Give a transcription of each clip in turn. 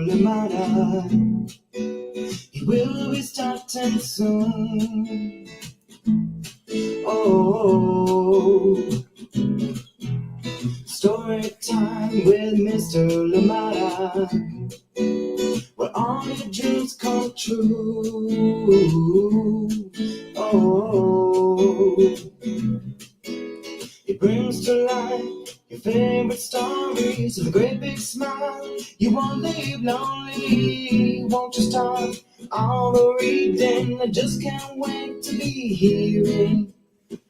Limata. He will be starting soon. Oh, story time with Mr. Limata, where all your dreams come true. Oh, he brings to life your favorite stories with a great big smile. You won't leave lonely, won't you start all the reading? I just can't wait to be hearing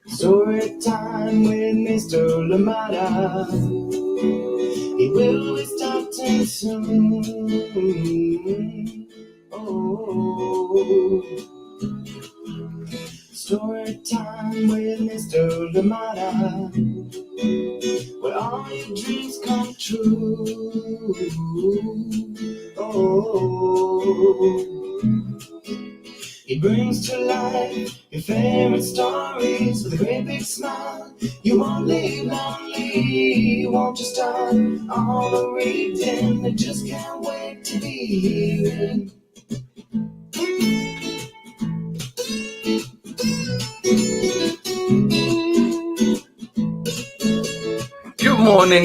story time with Mr. Limata. He will be starting soon. Oh, story time with Mr. Limata, where all your dreams come true. Oh, he brings to life your favorite stories with a great big smile. You won't leave lonely, won't you start all the reading? I just can't wait to be hearing.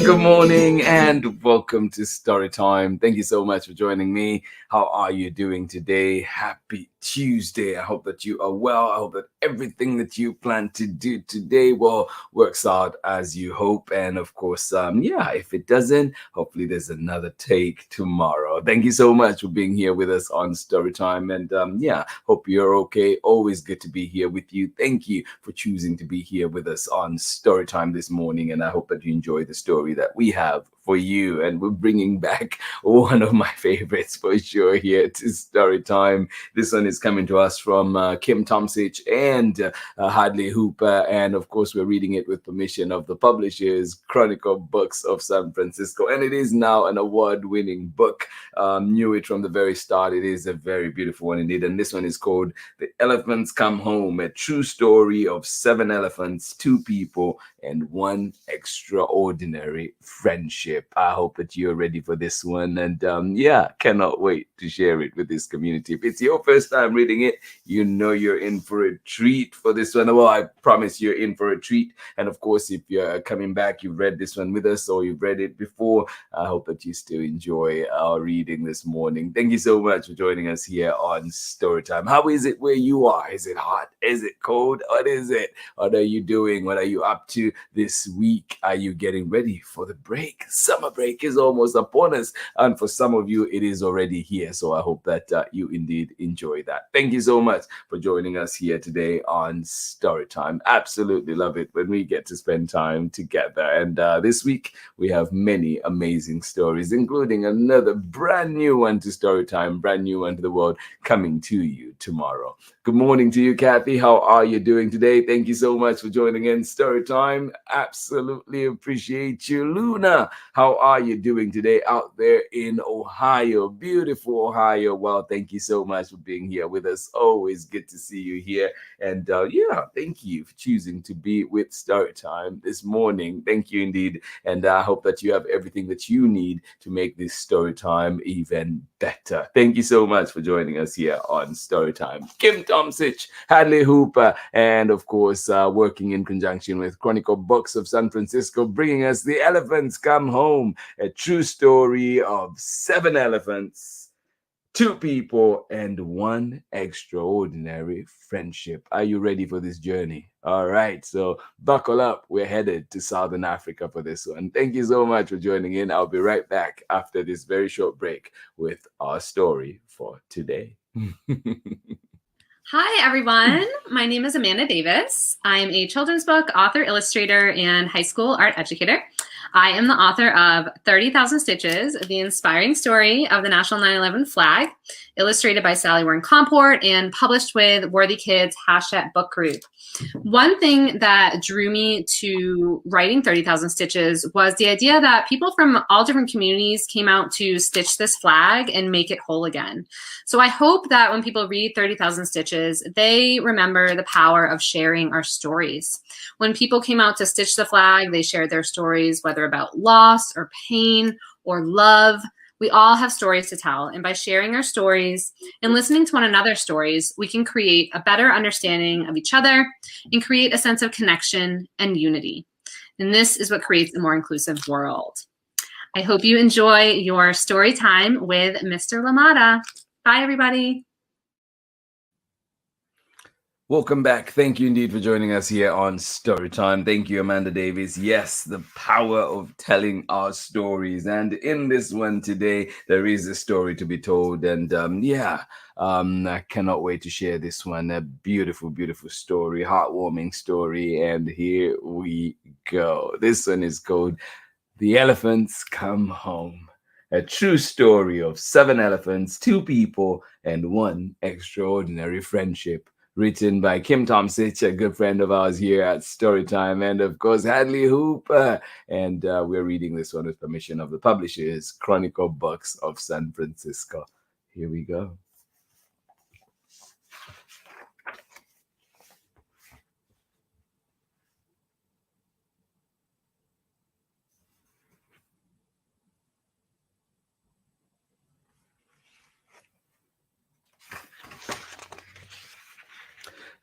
Good morning, and welcome to Storytime. Thank you so much for joining me. How are you doing today? Happy Tuesday. I hope that you are well. I hope that everything that you plan to do today works out as you hope. And of course, if it doesn't, hopefully there's another take tomorrow. Thank you so much for being here with us on Storytime. And hope you're okay. Always good to be here with you. Thank you for choosing to be here with us on Storytime this morning. And I hope that you enjoy the story that we have for you. And we're bringing back one of my favorites for sure here to Storytime. This one is coming to us from Kim TOMSIC and HADLEY HOOPER. And of course, we're reading it with permission of the publishers, Chronicle Books of San Francisco. And it is now an award-winning book. Knew it from the very start. It is a very beautiful one indeed. And this one is called The Elephants Come Home, a true story of 7 elephants, 2 people, and 1 extraordinary friendship. I hope that you're ready for this one. And cannot wait to share it with this community. If it's your first time reading it, you know you're in for a treat for this one. Well, I promise you're in for a treat. And of course, if you're coming back, you've read this one with us or you've read it before, I hope that you still enjoy our reading this morning. Thank you so much for joining us here on Storytime. How is it where you are? Is it hot? Is it cold? What is it? What are you doing? What are you up to this week? Are you getting ready for the break? Summer break is almost upon us, and for some of you, it is already here. So I hope that you indeed enjoy that. Thank you so much for joining us here today on Storytime. Absolutely love it when we get to spend time together. And this week, we have many amazing stories, including another brand new one to Storytime, brand new one to the world, coming to you tomorrow. Good morning to you, Kathy. How are you doing today? Thank you so much for joining in Storytime. Absolutely appreciate you. Luna, how are you doing today out there in Ohio? Beautiful Ohio. Well, thank you so much for being here with us. Always good to see you here. And thank you for choosing to be with Storytime this morning. Thank you indeed. And I hope that you have everything that you need to make this Storytime even better. Thank you so much for joining us here on Storytime. Kim TOMSIC, HADLEY HOOPER, and of course, working in conjunction with Chronicle Books of San Francisco, bringing us The Elephants Come Home, a true story of 7 elephants, 2 people, and 1 extraordinary friendship. Are you ready for this journey? All right, so buckle up. We're headed to Southern Africa for this one. Thank you so much for joining in. I'll be right back after this very short break with our story for today. Hi, everyone. My name is Amanda Davis. I'm a children's book author, illustrator, and high school art educator. I am the author of 30,000 Stitches, the inspiring story of the National 9/11 flag, illustrated by Sally Warren Comport and published with Worthy Kids # book group. One thing that drew me to writing 30,000 Stitches was the idea that people from all different communities came out to stitch this flag and make it whole again. So I hope that when people read 30,000 Stitches, they remember the power of sharing our stories. When people came out to stitch the flag, they shared their stories, whether about loss or pain or love. We all have stories to tell, and by sharing our stories and listening to one another's stories, we can create a better understanding of each other and create a sense of connection and unity. And this is what creates a more inclusive world. I hope you enjoy your story time with Mr. Limata. Bye, everybody. Welcome back. Thank you indeed for joining us here on Storytime. Thank you, Amanda Davis. Yes, the power of telling our stories. And in this one today, there is a story to be told. And I cannot wait to share this one. A beautiful, beautiful story, heartwarming story. And here we go. This one is called The Elephants Come Home. A true story of 7 elephants, 2 people, and 1 extraordinary friendship. Written by Kim TOMSIC, a good friend of ours here at Storytime, and of course HADLEY HOOPER. And we're reading this one with permission of the publishers, Chronicle Books of San Francisco. Here we go.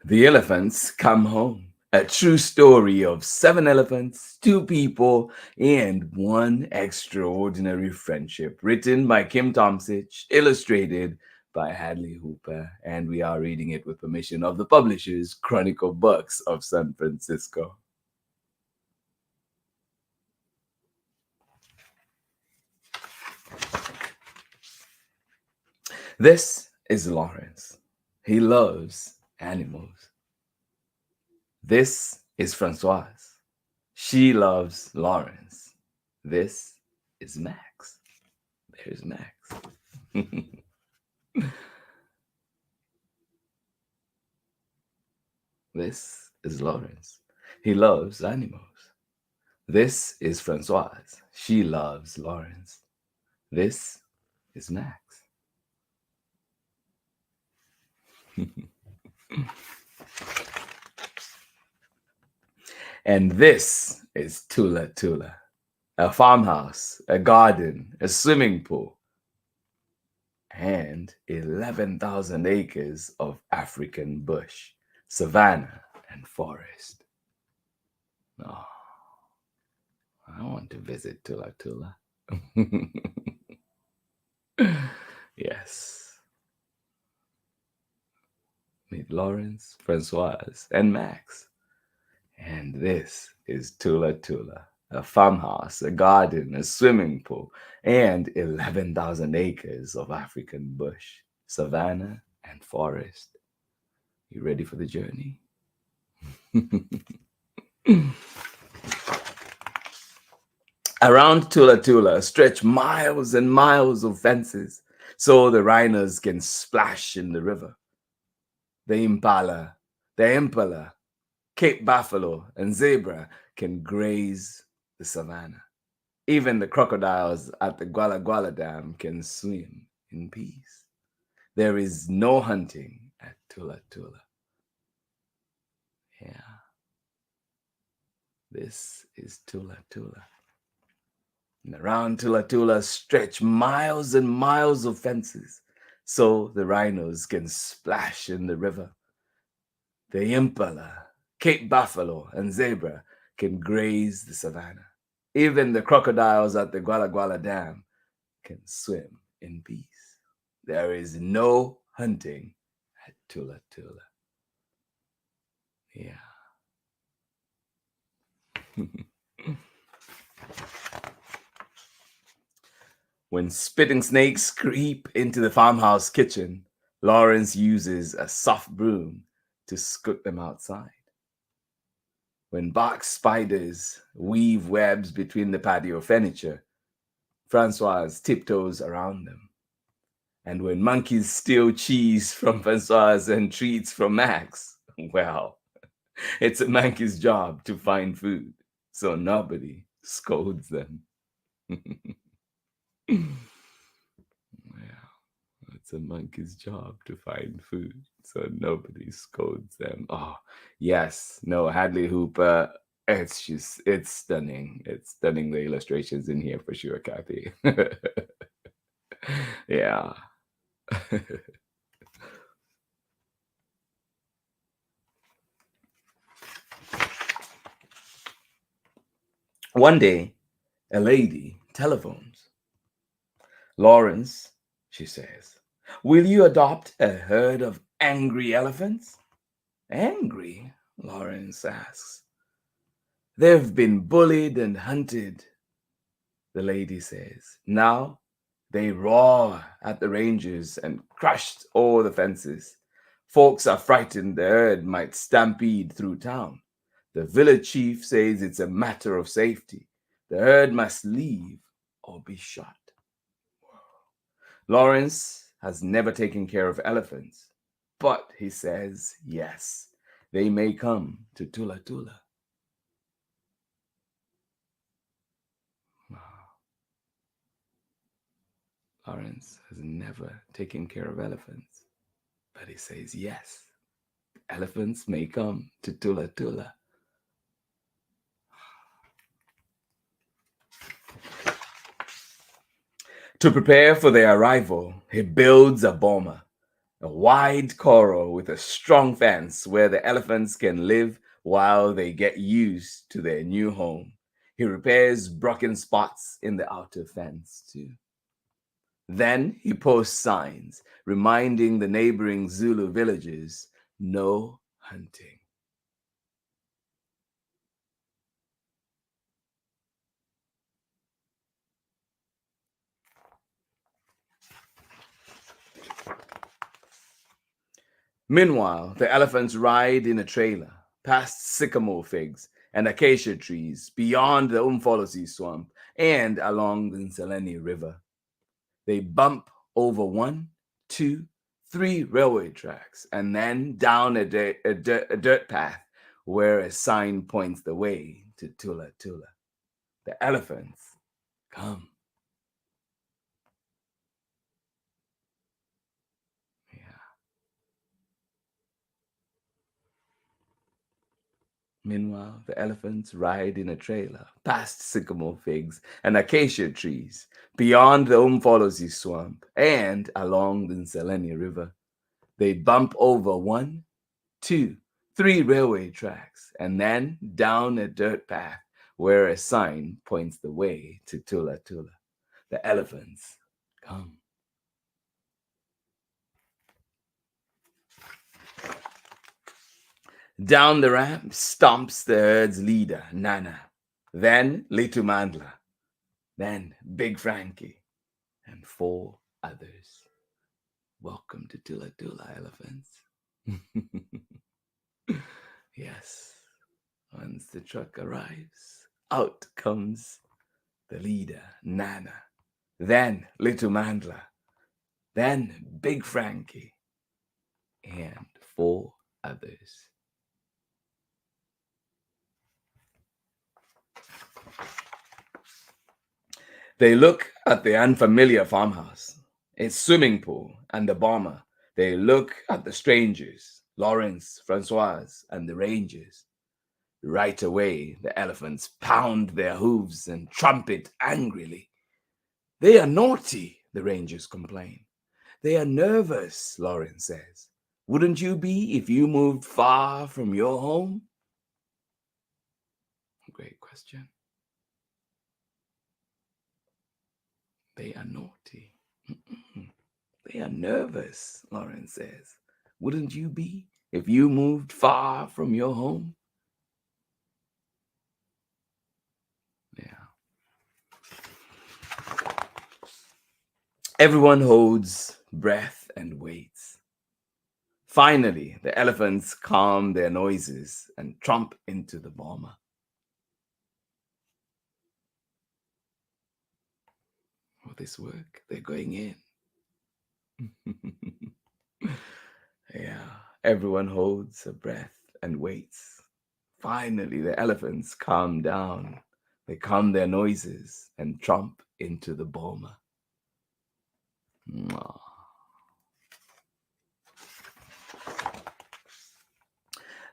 The Elephants Come Home. A true story of 7 elephants, 2 people, and 1 extraordinary friendship. Written by Kim TOMSIC, illustrated by HADLEY HOOPER, and we are reading it with permission of the publishers, Chronicle Books of San Francisco. This is Lawrence. He loves animals. This is Francoise. She loves Lawrence. This is Max. There's Max. This is Lawrence. He loves animals. This is Francoise. She loves Lawrence. This is Max. And this is Thula Thula, a farmhouse, a garden, a swimming pool, and 11,000 acres of African bush, savanna, and forest. Oh, I want to visit Thula Thula. Yes. Meet Lawrence, Francoise, and Max. And this is Thula Thula, a farmhouse, a garden, a swimming pool, and 11,000 acres of African bush, savanna, and forest. You ready for the journey? Around Thula Thula stretch miles and miles of fences so the rhinos can splash in the river. The impala, Cape buffalo, and zebra can graze the savanna. Even the crocodiles at the Guala Guala Dam can swim in peace. There is no hunting at Thula Thula. Yeah. This is Thula Thula. And around Thula Thula stretch miles and miles of fences so the rhinos can splash in the river. The impala, Cape buffalo, and zebra can graze the savanna. Even the crocodiles at the Guala Guala Dam can swim in peace. There is no hunting at Thula Thula. Yeah. When spitting snakes creep into the farmhouse kitchen, Lawrence uses a soft broom to scoot them outside. When bark spiders weave webs between the patio furniture, Francoise tiptoes around them. And when monkeys steal cheese from Francoise and treats from Max, well, it's a monkey's job to find food, so nobody scolds them. Yeah, it's a monkey's job to find food, so nobody scolds them. Oh, yes. No, HADLEY HOOPER, it's stunning. It's stunning, the illustrations in here for sure, Kathy. Yeah. One day, a lady telephones. Lawrence, she says, will you adopt a herd of angry elephants? Angry? Lawrence asks. They've been bullied and hunted, the lady says. Now they roar at the rangers and crushed all the fences. Folks are frightened the herd might stampede through town. The village chief says it's a matter of safety. The herd must leave or be shot. Lawrence has never taken care of elephants, but he says yes, they may come to Thula Thula. Lawrence has never taken care of elephants, but he says yes, elephants may come to Thula Thula. To prepare for their arrival, he builds a boma, a wide corral with a strong fence where the elephants can live while they get used to their new home. He repairs broken spots in the outer fence too. Then he posts signs reminding the neighboring Zulu villages, no hunting. Meanwhile, the elephants ride in a trailer past sycamore figs and acacia trees beyond the Umfolosi swamp and along the Nseleni River. They bump over 1, 2, 3 railway tracks and then down a dirt path where a sign points the way to Thula Thula. The elephants come. Meanwhile, the elephants ride in a trailer past sycamore figs and acacia trees, beyond the Umfolosi swamp and along the Nseleni River. They bump over 1, 2, 3 railway tracks and then down a dirt path where a sign points the way to Thula Thula. The elephants come. Down the ramp stomps the herd's leader, Nana, then Little Mandla, then Big Frankie, and 4 others. Welcome to Thula Thula, elephants. Yes, once the truck arrives, out comes the leader, Nana, then Little Mandla, then Big Frankie, and 4 others. They look at the unfamiliar farmhouse, its swimming pool, and the bomber. They look at the strangers, Lawrence, Francoise, and the rangers. Right away, the elephants pound their hooves and trumpet angrily. They are naughty, the rangers complain. They are nervous, Lawrence says. Wouldn't you be if you moved far from your home? Great question. They are naughty. They are nervous, Lawrence says. Wouldn't you be if you moved far from your home? Yeah. Everyone holds breath and waits. Finally, the elephants calm their noises and tromp into the bomber. Will this work? They're going in. Yeah, everyone holds a breath and waits. Finally, the elephants calm down. They calm their noises and tromp into the bomber.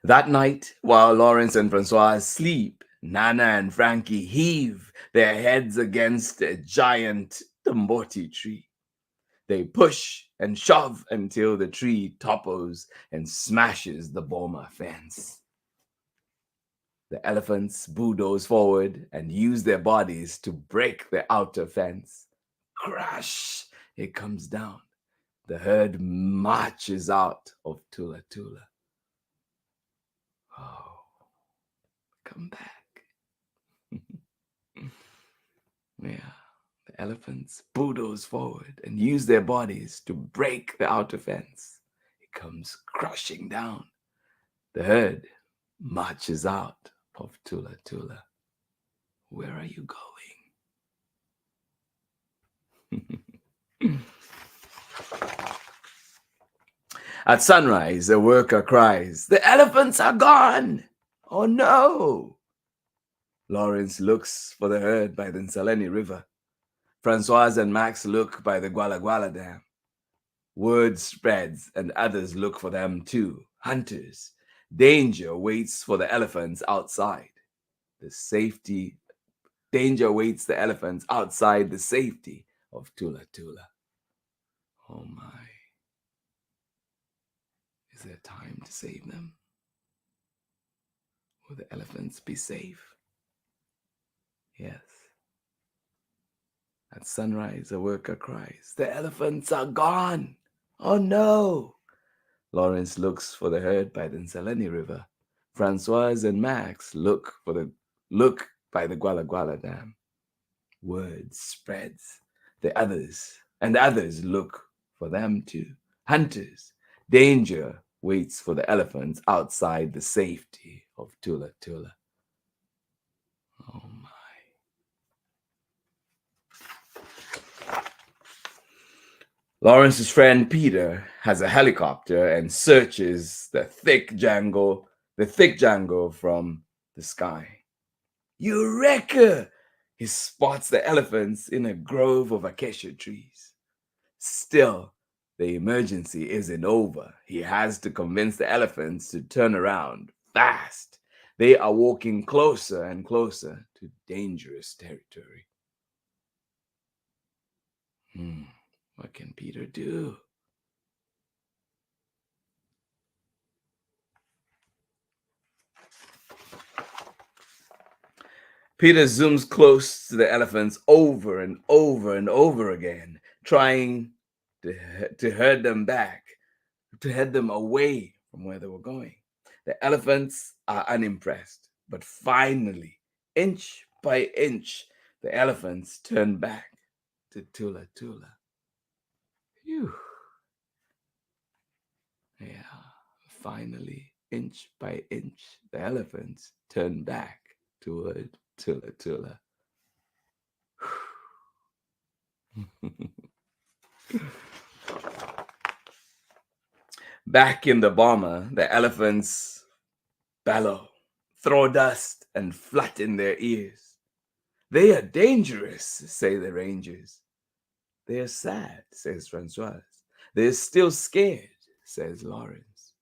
That night, while Lawrence and Francoise sleep, Nana and Frankie heave their heads against a giant Tamboti tree. They push and shove until the tree topples and smashes the boma fence. The elephants bulldoze forward and use their bodies to break the outer fence. Crash! It comes down. The herd marches out of Thula Thula. Oh, come back. Yeah, the elephants bulldoze forward and use their bodies to break the outer fence. It comes crashing down. The herd marches out of Thula Thula. Where are you going? At sunrise, a worker cries, "The elephants are gone! Oh no!" Lawrence looks for the herd by the Nsaleni River. Francoise and Max look by the Guala Guala Dam. Word spreads and others look for them too. Hunters. Danger waits for the elephants outside. Danger waits the elephants outside the safety of Thula Thula. Oh my. Is there time to save them? Will the elephants be safe? Yes. At sunrise, a worker cries, "The elephants are gone! Oh no!" Lawrence looks for the herd by the Nsaleni River. Francoise and Max look by the Guala Guala Dam. Word spreads. Others look for them too. Hunters. Danger waits for the elephants outside the safety of Thula Thula. Oh my. Lawrence's friend Peter has a helicopter and searches the thick jungle from the sky. Eureka! He spots the elephants in a grove of acacia trees. Still, the emergency isn't over. He has to convince the elephants to turn around fast. They are walking closer and closer to dangerous territory. What can Peter do? Peter zooms close to the elephants over and over and over again, trying to herd them back, to head them away from where they were going. The elephants are unimpressed, but finally, inch by inch, the elephants turn back to Thula Thula. Phew. Yeah, finally, inch by inch, the elephants turn back toward Thula Thula. Back in the bomber, the elephants bellow, throw dust, and flatten their ears. They are dangerous, say the rangers. They are sad, says Francoise. They're still scared, says Lawrence.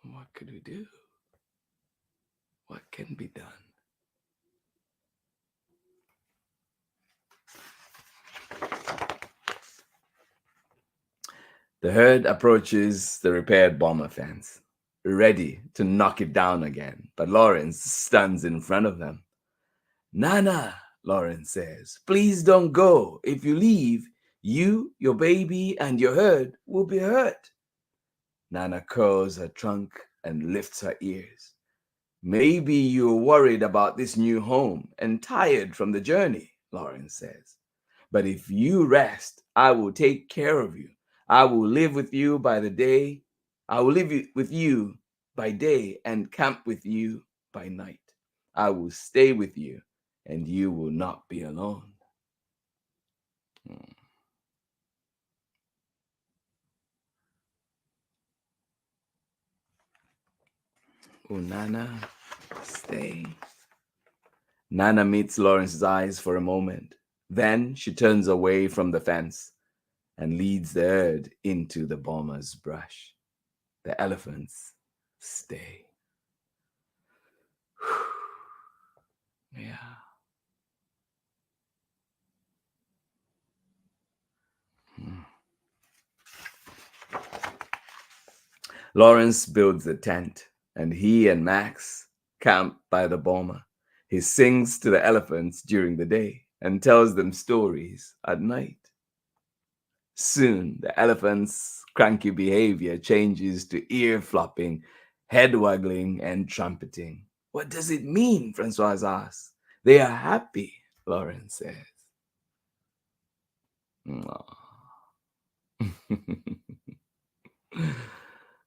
What could we do? What can be done? The herd approaches the repaired bomber fence, ready to knock it down again, but Lawrence stands in front of them. "Nana," Lawrence says, "please don't go. If you leave, you, your baby, and your herd will be hurt." Nana curls her trunk and lifts her ears. "Maybe you're worried about this new home and tired from the journey," Lawrence says. "But if you rest, I will take care of you. I will live with you by the day. I will live with you by day and camp with you by night. I will stay with you, and you will not be alone." Oh, Nana, stay. Nana meets Lawrence's eyes for a moment. Then she turns away from the fence and leads the herd into the bomber's brush. The elephants stay. Yeah. Lawrence builds a tent, and he and Max camp by the boma. He sings to the elephants during the day and tells them stories at night. Soon, the elephants' cranky behavior changes to ear flopping, head waggling, and trumpeting. What does it mean? Francoise asks. They are happy, Lawrence says.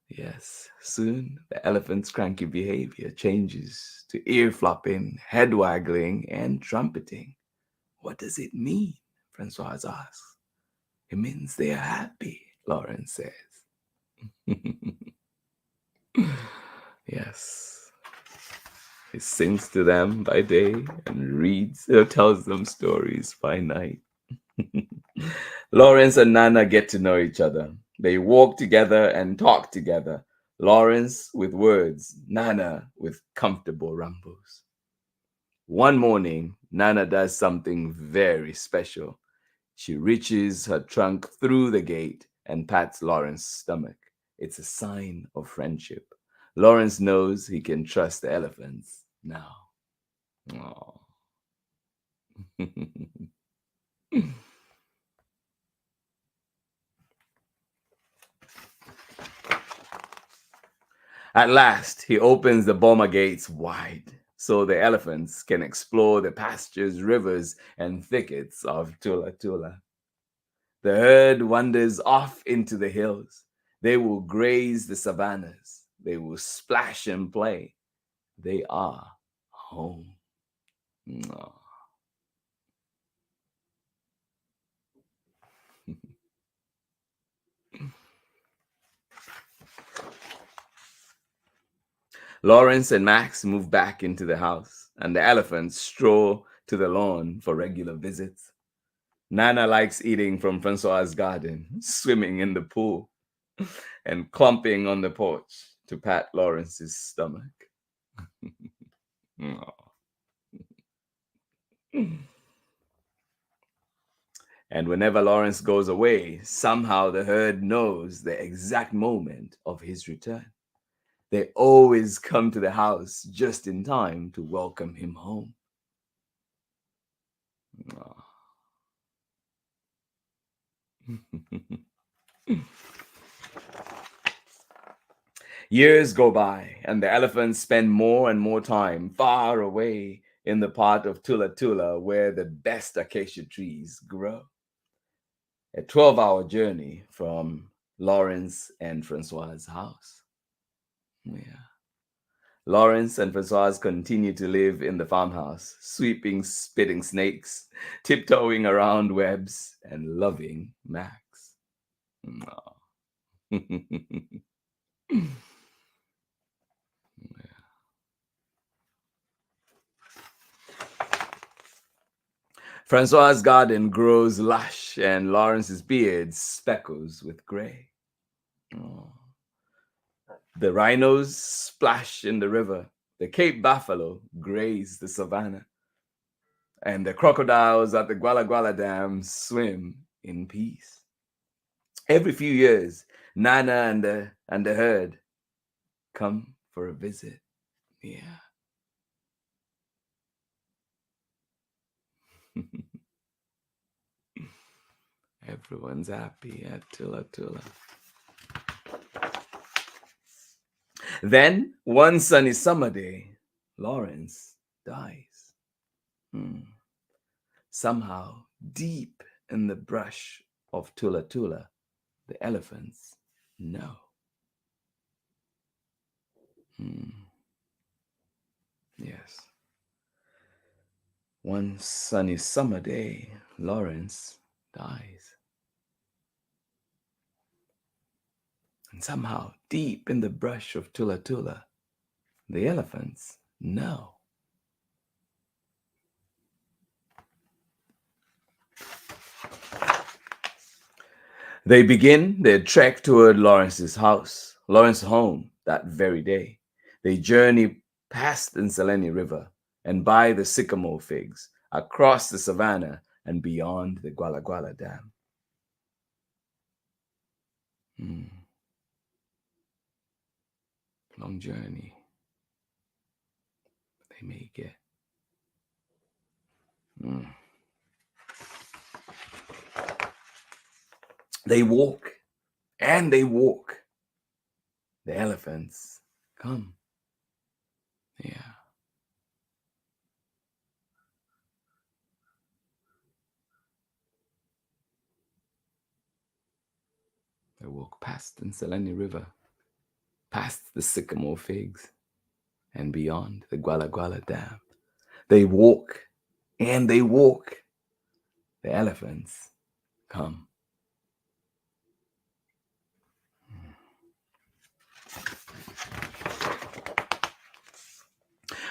Yes, soon the elephant's cranky behavior changes to ear flopping, head waggling, and trumpeting. What does it mean? Francoise asks. It means they are happy, Lawrence says. Yes. He sings to them by day and reads or tells them stories by night. Lawrence and Nana get to know each other. They walk together and talk together. Lawrence with words, Nana with comfortable rumbles. One morning, Nana does something very special. She reaches her trunk through the gate and pats Lawrence's stomach. It's a sign of friendship. Lawrence knows he can trust the elephants now. Aww. At last, he opens the boma gates wide so the elephants can explore the pastures, rivers, and thickets of Thula Thula. The herd wanders off into the hills. They will graze the savannas. They will splash and play. They are home. Aww. Lawrence and Max move back into the house, and the elephants stroll to the lawn for regular visits. Nana likes eating from Francois' garden, swimming in the pool, and clumping on the porch to pat Lawrence's stomach. And whenever Lawrence goes away, somehow the herd knows the exact moment of his return. They always come to the house just in time to welcome him home. Years go by, and the elephants spend more and more time far away in the part of Thula Thula where the best acacia trees grow. A 12-hour journey from Lawrence and Francois' house. Yeah. Lawrence and Francois continue to live in the farmhouse, sweeping, spitting snakes, tiptoeing around webs, and loving Max. Francois' garden grows lush, and Lawrence's beard speckles with gray. Oh. The rhinos splash in the river. The Cape buffalo graze the savannah. And the crocodiles at the Guala Guala Dam swim in peace. Every few years, Nana and the herd come for a visit. Yeah. Everyone's happy at Thula Thula. Then, one sunny summer day, Lawrence dies. Somehow, deep in the brush of Thula Thula, the elephants know. Yes. One sunny summer day, Lawrence dies. And somehow, deep in the brush of Thula Thula, the elephants know. They begin their trek toward Lawrence's house, Lawrence's home, that very day. They journey past the Nseleni River and by the sycamore figs, across the savannah and beyond the Guala Guala Dam. long journey. They make it. They walk and they walk. The elephants come. Yeah. They walk past the Selene River, past the sycamore figs, and beyond the Guala Guala Dam. They walk and they walk. The elephants come.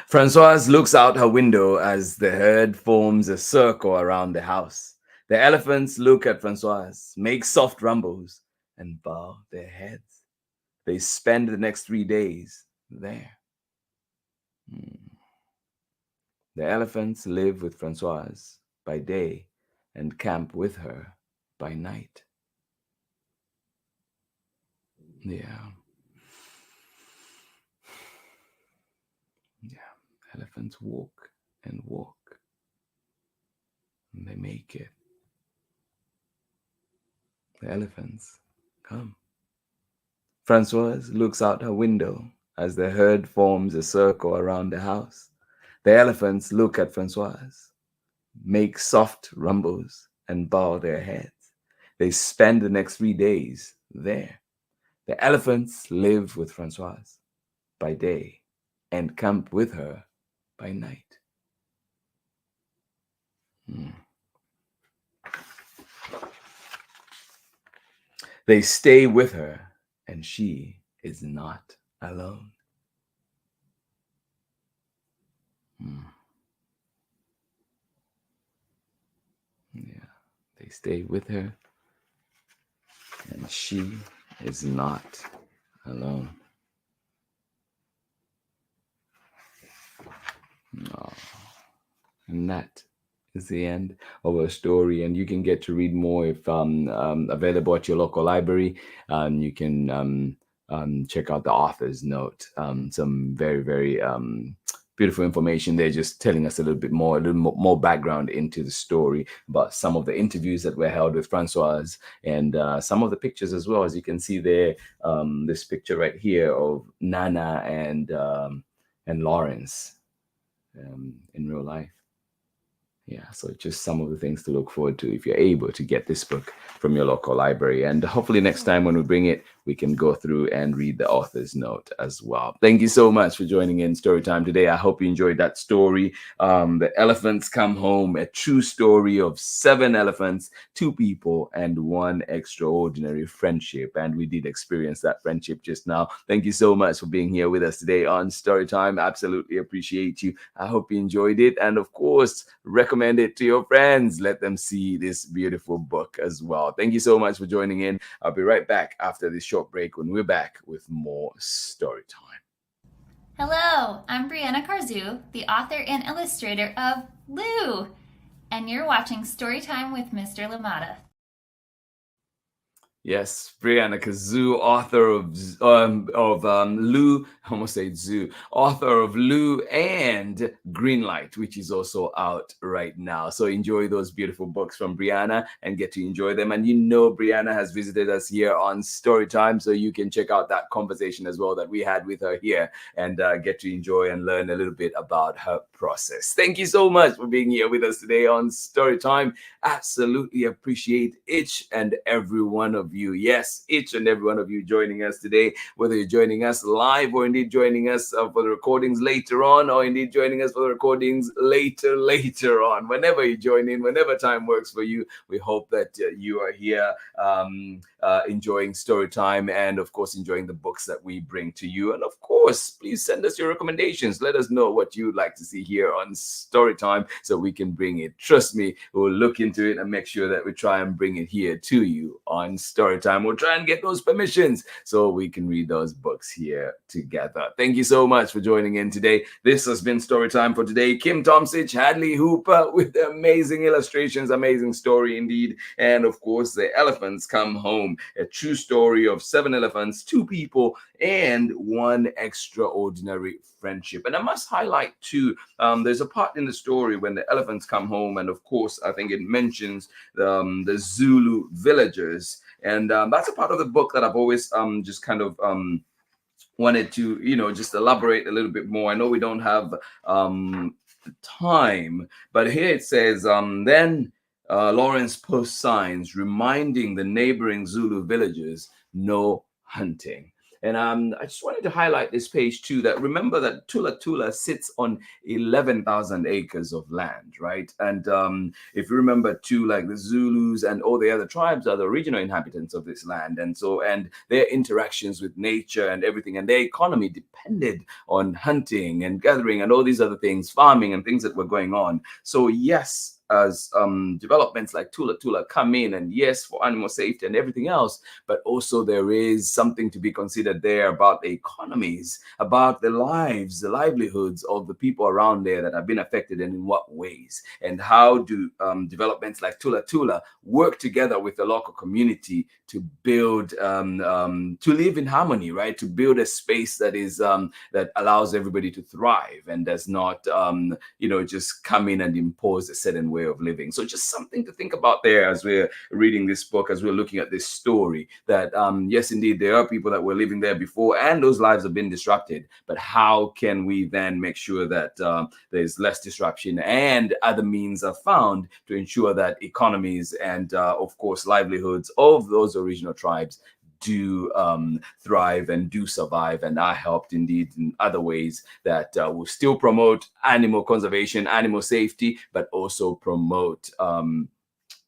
Francoise looks out her window as the herd forms a circle around the house. The elephants look at Francoise, make soft rumbles, and bow their heads. They spend the next 3 days there. The elephants live with Francoise by day and camp with her by night. Yeah. Elephants walk and walk, and they make it. The elephants come. Francoise looks out her window as the herd forms a circle around the house. The elephants look at Francoise, make soft rumbles, and bow their heads. They spend the next 3 days there. The elephants live with Francoise by day and camp with her by night. They stay with her, and she is not alone. Yeah, they stay with her, and she is not alone. Oh. And that is the end of our story. And you can get to read more if available at your local library. You can check out the author's note. Some very, very beautiful information there, just telling us a little more background into the story about some of the interviews that were held with Francoise, and some of the pictures as well. As you can see there, this picture right here of Nana and Lawrence in real life. Yeah, so just some of the things to look forward to if you're able to get this book from your local library. And hopefully next time when we bring it, we can go through and read the author's note as well. Thank you so much for joining in Storytime today. I hope you enjoyed that story. The Elephants Come Home, a true story of 7 elephants, 2 people, and 1 extraordinary friendship. And we did experience that friendship just now. Thank you so much for being here with us today on Storytime. Absolutely appreciate you. I hope you enjoyed it. And of course, recommend it to your friends. Let them see this beautiful book as well. Thank you so much for joining in. I'll be right back after this short break when we're back with more story time. Hello, I'm Brianna Carzu, the author and illustrator of Lou, and you're watching Storytime with Mr. Limata. Yes, Brianna Kazoo, author of Lou, I almost say Zoo, author of Lou and Greenlight, which is also out right now. So enjoy those beautiful books from Brianna and get to enjoy them. And you know Brianna has visited us here on Storytime, so you can check out that conversation as well that we had with her here and get to enjoy and learn a little bit about her process. Thank you so much for being here with us today on Storytime. Absolutely appreciate each and every one of you. Yes, each and every one of you joining us today, whether you're joining us live or indeed joining us for the recordings later on, or indeed joining us for the recordings later on. Whenever you join in, whenever time works for you, we hope that you are here enjoying Storytime and of course enjoying the books that we bring to you. And of course, please send us your recommendations. Let us know what you'd like to see here on Storytime so we can bring it. Trust me, we'll look into it and make sure that we try and bring it here to you on Storytime. story time. We'll try and get those permissions so we can read those books here together. Thank you so much for joining in today. This has been story time for today. Kim TOMSIC, HADLEY, HOOPER with amazing illustrations, amazing story indeed. And of course, The Elephants Come Home, a true story of 7 elephants, 2 people, and 1 extraordinary friendship. And I must highlight too, there's a part in the story when the elephants come home, and of course, I think it mentions the Zulu villagers. And that's a part of the book that I've always just kind of wanted to, just elaborate a little bit more. I know we don't have the time, but here it says, then Lawrence posts signs reminding the neighboring Zulu villagers, no hunting. And I just wanted to highlight this page too, that remember that Thula Thula sits on 11,000 acres of land, right? And if you remember too, like the Zulus and all the other tribes are the original inhabitants of this land. And their interactions with nature and everything, and their economy depended on hunting and gathering and all these other things, farming and things that were going on. So yes, as developments like Thula Thula come in, and yes, for animal safety and everything else, but also there is something to be considered there about the economies, about the lives, the livelihoods of the people around there that have been affected, and in what ways, and how do developments like Thula Thula work together with the local community to build, to live in harmony, right? To build a space that is that allows everybody to thrive and does not, just come in and impose a certain way of living. So just something to think about there as we're reading this book, as we're looking at this story, that yes, indeed, there are people that were living there before and those lives have been disrupted, but how can we then make sure that there's less disruption and other means are found to ensure that economies and of course livelihoods of those original tribes do thrive and do survive and are helped indeed in other ways that will still promote animal conservation, animal safety, but also promote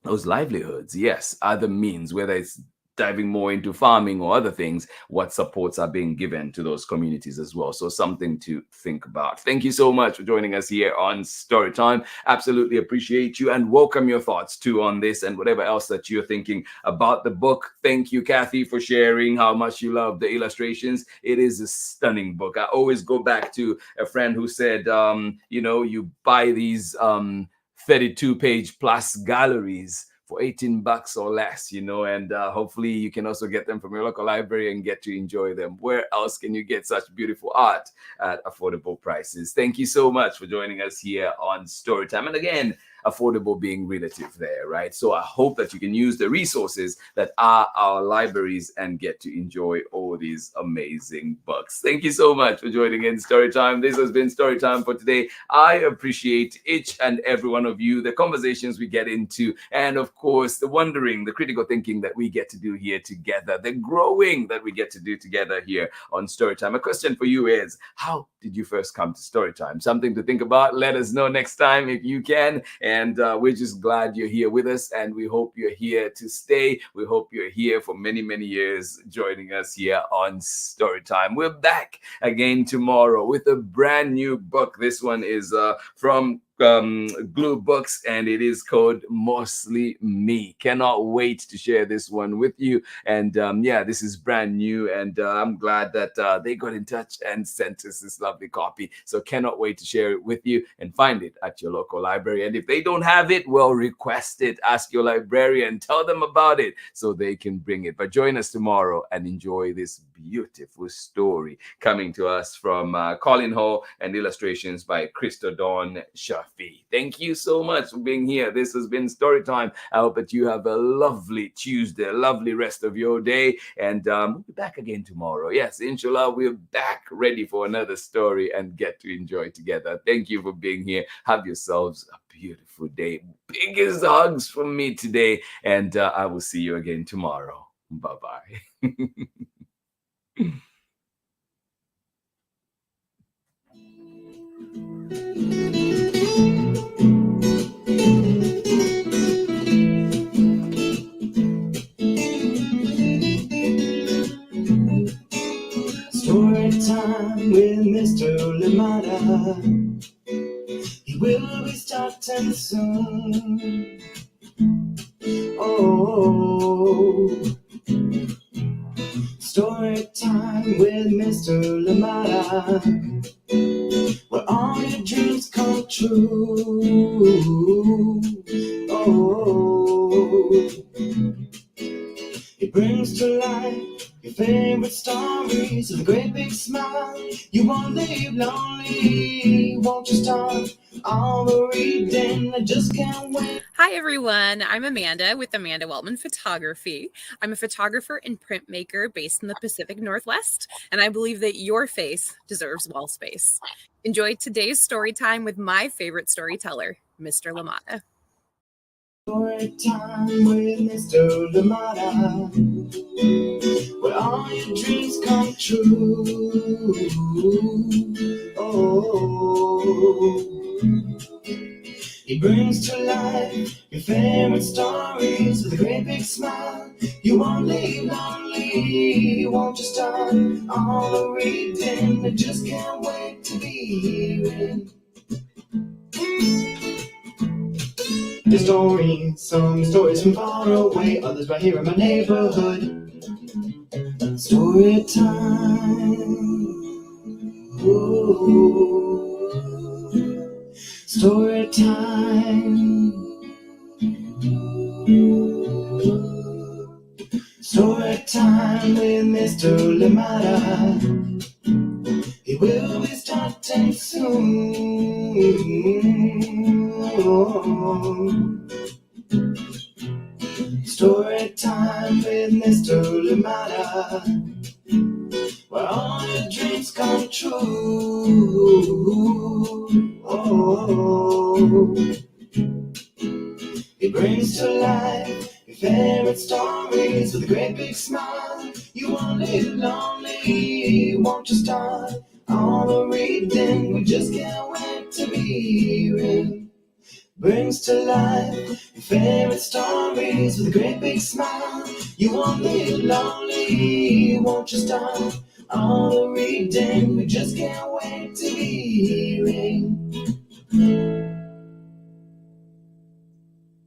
those livelihoods. Yes, other means, whether it's diving more into farming or other things, what supports are being given to those communities as well. So something to think about. Thank you so much for joining us here on Storytime. Absolutely appreciate you and welcome your thoughts too on this and whatever else that you're thinking about the book. Thank you, Kathy, for sharing how much you love the illustrations. It is a stunning book. I always go back to a friend who said, you buy these 32-page plus galleries for $18 or less, and hopefully you can also get them from your local library and get to enjoy them. Where else can you get such beautiful art at affordable prices? Thank you so much for joining us here on Storytime. And again, affordable being relative there, right? So I hope that you can use the resources that are our libraries and get to enjoy all these amazing books. Thank you so much for joining in Storytime. This has been Storytime for today. I appreciate each and every one of you, the conversations we get into, and of course, the wondering, the critical thinking that we get to do here together, the growing that we get to do together here on Storytime. A question for you is, how did you first come to Storytime? Something to think about. Let us know next time if you can. And we're just glad you're here with us, and we hope you're here to stay. We hope you're here for many, many years joining us here on Storytime. We're back again tomorrow with a brand new book. This one is from Glue Books, and it is called Mostly Me. Cannot wait to share this one with you. And this is brand new, and I'm glad that they got in touch and sent us this lovely copy. So cannot wait to share it with you and find it at your local library. And if they don't have it, well, request it. Ask your librarian, tell them about it so they can bring it. But join us tomorrow and enjoy this beautiful story coming to us from Colin Hall and illustrations by Christo Dawn Shafi. Thank you so much for being here. This has been Storytime. I hope that you have a lovely Tuesday, a lovely rest of your day, and we'll be back again tomorrow. Yes, inshallah, we're back ready for another story and get to enjoy together. Thank you for being here. Have yourselves a beautiful day. Biggest hugs from me today, and I will see you again tomorrow. Bye-bye. Storytime with Mr. Limata. He will be starting soon. Oh. Mr. Limata, where all your dreams come true. Oh, it brings to life your favorite stories with a great big smile. You won't leave lonely, won't you start all the reading? I just can't wait. Hi, everyone. I'm Amanda with Amanda Weltman Photography. I'm a photographer and printmaker based in the Pacific Northwest, and I believe that your face deserves wall space. Enjoy today's story time with my favorite storyteller, Mr. Limata. Story time with Mr. Limata, where all your dreams come true. Oh, he brings to life your favorite stories with a great big smile. You won't leave lonely, won't you start all the reading? I just can't wait to be hearing the stories, some stories from far away, others right here in my neighborhood. Story time. Ooh. Story time. Story time with Mr. Limata. He will be starting soon. Oh. Story time with Mr. Limata, where all your dreams come true. Oh, he brings to life your favorite stories with a great big smile. You won't live lonely, won't you start all the reading? We just can't wait to be hearing. Brings to life your favorite stories with a great big smile. You won't live lonely, won't you start all the reading? We just can't wait